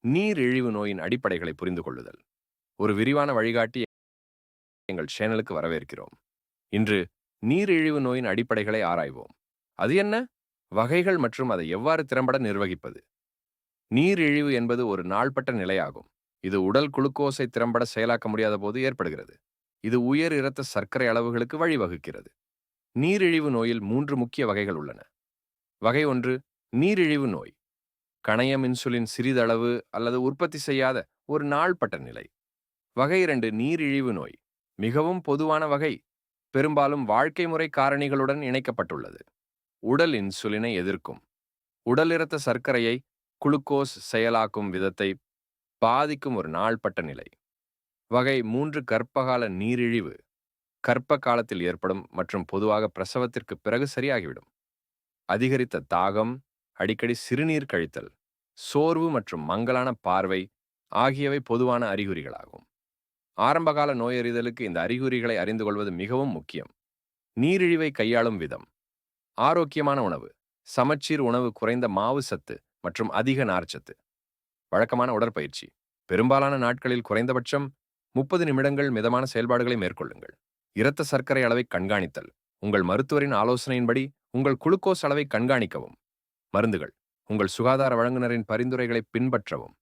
நீரிழிவு நோயின் அடிப்படைகளை புரிந்து கொள்ளுதல். ஒரு விரிவான வழிகாட்டி எங்கள் சேனலுக்கு வரவேற்கிறோம். இன்று நீரிழிவு நோயின் அடிப்படைகளை ஆராய்வோம். அது என்ன? வகைகள் மற்றும் அதை எவ்வாறு திறம்பட நிர்வகிப்பது. நீரிழிவு என்பது ஒரு நாள்பட்ட நிலையாகும். இது உடல் குளுக்கோஸை திறம்பட செயலாக்க முடியாத போது ஏற்படுகிறது. இது உயர் இரத்த சர்க்கரை அளவுகளுக்கு வழிவகுக்கிறது. நீரிழிவு நோயில் 3 முக்கிய வகைகள் உள்ளன. வகை 1 நீரிழிவு நோய். கணையம் இன்சுலின் சிறிதளவு அல்லது உற்பத்தி செய்யாத ஒரு நாள்பட்ட நிலை. வகை 2 நீரிழிவு நோய். மிகவும் பொதுவான வகை. பெரும்பாலும் வாழ்க்கை முறை காரணிகளுடன் இணைக்கப்பட்டுள்ளது. உடல் இன்சுலினை எதிர்க்கும். உடல் இரத்த சர்க்கரையை குளுக்கோஸ் செயலாக்கும் விதத்தை பாதிக்கும் ஒரு நாள்பட்ட நிலை. வகை 3 கர்ப்பகால நீரிழிவு. கர்ப்ப காலத்தில் ஏற்படும் மற்றும் பொதுவாக பிரசவத்திற்கு பிறகு சரியாகிவிடும். அதிகரித்த தாகம், அடிக்கடி சிறுநீர் கழித்தல், சோர்வு மற்றும் மங்கலான பார்வை ஆகியவை பொதுவான அறிகுறிகளாகும். ஆரம்பகால நோயறிதலுக்கு இந்த அறிகுறிகளை அறிந்து கொள்வது மிகவும் முக்கியம். நீரிழிவை கையாளும் விதம். ஆரோக்கியமான உணவு. சமச்சீர் உணவு, குறைந்த மாவு சத்து மற்றும் அதிக நார்ச்சத்து. வழக்கமான உடற்பயிற்சி. பெரும்பாலான நாட்களில் குறைந்தபட்சம் 30 நிமிடங்கள் மிதமான செயல்பாடுகளை மேற்கொள்ளுங்கள். இரத்த சர்க்கரை அளவை கண்காணித்தல். உங்கள் மருத்துவரின் ஆலோசனையின்படி உங்கள் குளுக்கோஸ் அளவை கண்காணிக்கவும். மருந்துகள். உங்கள் சுகாதார வழங்குநரின் பரிந்துரைகளை பின்பற்றவும்.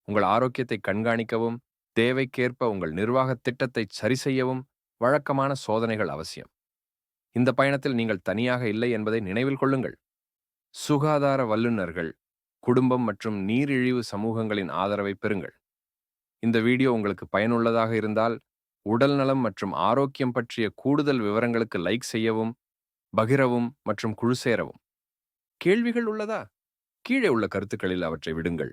உங்கள் ஆரோக்கியத்தை கண்காணிக்கவும், தேவைக்கேற்ப உங்கள் நிர்வாகத் திட்டத்தை சரிசெய்யவும் வழக்கமான சோதனைகள் அவசியம். இந்த பயணத்தில் நீங்கள் தனியாக இல்லை என்பதை நினைவில் கொள்ளுங்கள். சுகாதார வல்லுநர்கள், குடும்பம் மற்றும் நீரிழிவு சமூகங்களின் ஆதரவை பெறுங்கள். இந்த வீடியோ உங்களுக்கு பயனுள்ளதாக இருந்தால், உடல்நலம் மற்றும் ஆரோக்கியம் பற்றிய கூடுதல் விவரங்களுக்கு லைக் செய்யவும், பகிரவும் மற்றும் குழு சேரவும். கேள்விகள் உள்ளதா? கீழே உள்ள கருத்துக்களில் அவற்றை விடுங்கள்.